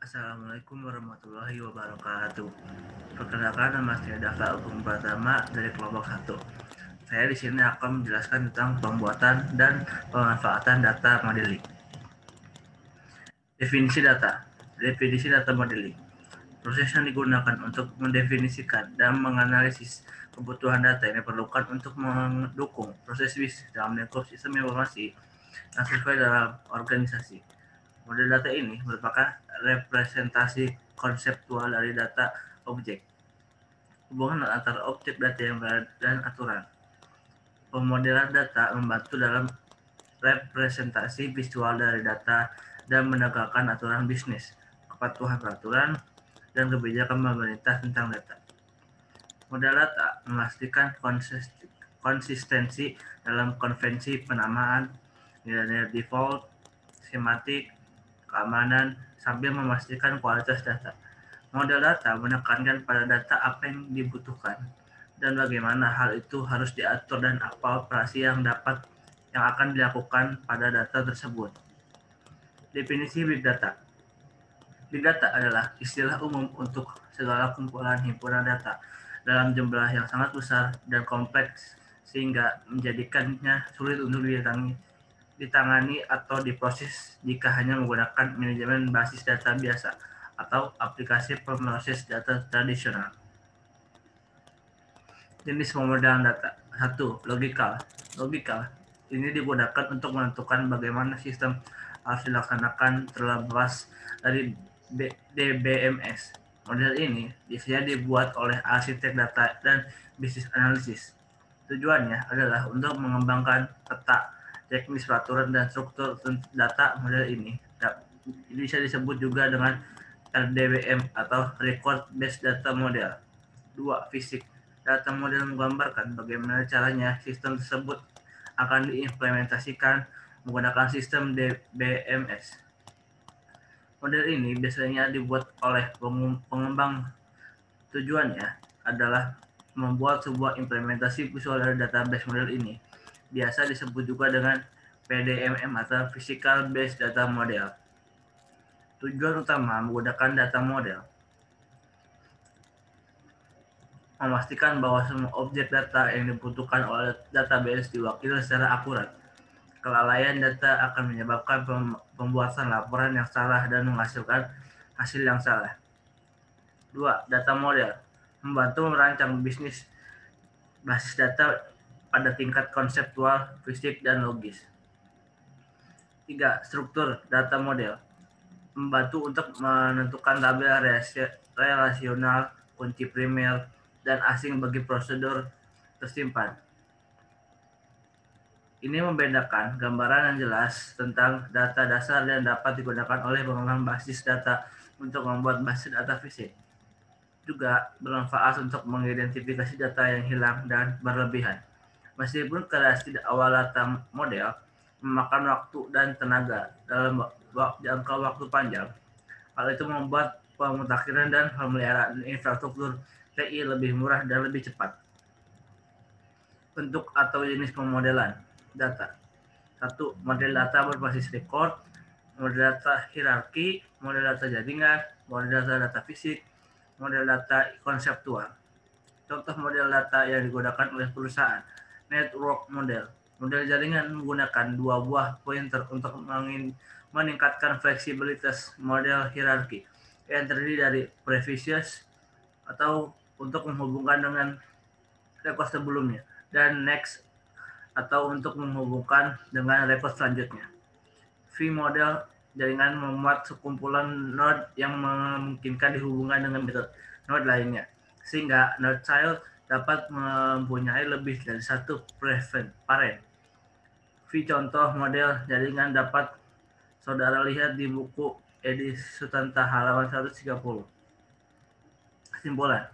Assalamualaikum warahmatullahi wabarakatuh. Perkenalkan, nama saya Dava Agung Pratama dari kelompok 1. Saya di sini akan menjelaskan tentang pembuatan dan pemanfaatan data modeling. Definisi data. Definisi data modeling. Proses yang digunakan untuk mendefinisikan dan menganalisis kebutuhan data yang diperlukan untuk mendukung proses bisnis dalam lingkup sistem informasi yang sesuai dalam organisasi. Model data ini merupakan representasi konseptual dari data objek, hubungan antara objek data yang berbeda dan aturan. Pemodelan data membantu dalam representasi visual dari data dan menegakkan aturan bisnis, kepatuhan peraturan, dan kebijakan pemerintah tentang data. Model data memastikan konsistensi dalam konvensi penamaan, nilai-nilai default, skematik, keamanan, sambil memastikan kualitas data. Model data menekankan pada data apa yang dibutuhkan dan bagaimana hal itu harus diatur dan apa operasi yang akan dilakukan pada data tersebut. Definisi Big Data. Big Data adalah istilah umum untuk segala kumpulan himpunan data dalam jumlah yang sangat besar dan kompleks sehingga menjadikannya sulit untuk ditangani atau diproses jika hanya menggunakan manajemen basis data biasa atau aplikasi pemroses data tradisional. Jenis pemodelan data. 1. Logikal. Logikal ini digunakan untuk menentukan bagaimana sistem harus dilaksanakan terlepas dari DBMS. Model ini biasanya dibuat oleh arsitek data dan bisnis analisis. Tujuannya adalah untuk mengembangkan peta, teknis peraturan, dan struktur data. Model ini bisa disebut juga dengan RDBM atau Record Based Data Model. 2. Fisik. Data model menggambarkan bagaimana caranya sistem tersebut akan diimplementasikan menggunakan sistem DBMS. Model ini biasanya dibuat oleh pengembang. Tujuannya adalah membuat sebuah implementasi visual dari database model ini. Biasa disebut juga dengan PDMM atau Physical Based Data Model. Tujuan utama menggunakan data model memastikan bahwa semua objek data yang dibutuhkan oleh database diwakili secara akurat. Kelalaian data akan menyebabkan pembuatan laporan yang salah dan menghasilkan hasil yang salah. 2. Data model membantu merancang bisnis basis data pada tingkat konseptual, fisik, dan logis. 3. Struktur data model membantu untuk menentukan tabel relasional, kunci primer, dan asing bagi prosedur tersimpan. Ini membedakan gambaran yang jelas tentang data dasar dan dapat digunakan oleh pengembang basis data untuk membuat basis data fisik. Juga bermanfaat untuk mengidentifikasi data yang hilang dan berlebihan. Meskipun kreasi awal data model memakan waktu dan tenaga dalam jangka waktu panjang, hal itu membuat pemutakhiran dan pemeliharaan infrastruktur TI lebih murah dan lebih cepat. Bentuk atau jenis pemodelan data. 1. Model data berbasis record, model data hierarki, model data jaringan, model data fisik, model data konseptual. Contoh model data yang digunakan oleh perusahaan. Network model. Model jaringan menggunakan dua buah pointer untuk meningkatkan fleksibilitas model hierarki yang terdiri dari previous atau untuk menghubungkan dengan rekod sebelumnya, dan next atau untuk menghubungkan dengan rekod selanjutnya. V model jaringan memuat sekumpulan node yang memungkinkan dihubungkan dengan node lainnya, sehingga node child dapat mempunyai lebih dari satu parent. V contoh model jaringan dapat saudara lihat di buku Edi Sutanta halaman 130. Kesimpulan,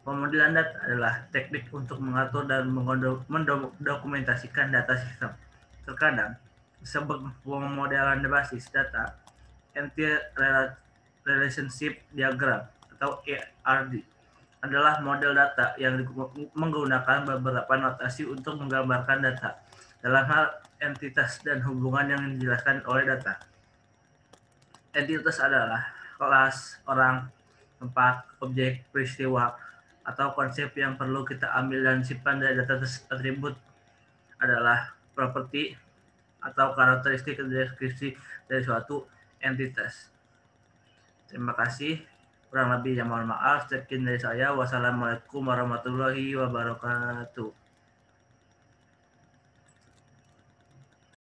pemodelan data adalah teknik untuk mengatur dan mendokumentasikan data sistem. Terkadang disebut pemodelan basis data, Entity Relationship Diagram atau ERD, adalah model data yang menggunakan beberapa notasi untuk menggambarkan data dalam hal entitas dan hubungan yang dijelaskan oleh data. Entitas adalah kelas, orang, tempat, objek, peristiwa, atau konsep yang perlu kita ambil dan simpan dari data atribut adalah properti atau karakteristik deskripsi dari suatu entitas. Terima kasih. Kurang lebih yang mohon maaf. Sekian dari saya. Wassalamualaikum warahmatullahi wabarakatuh.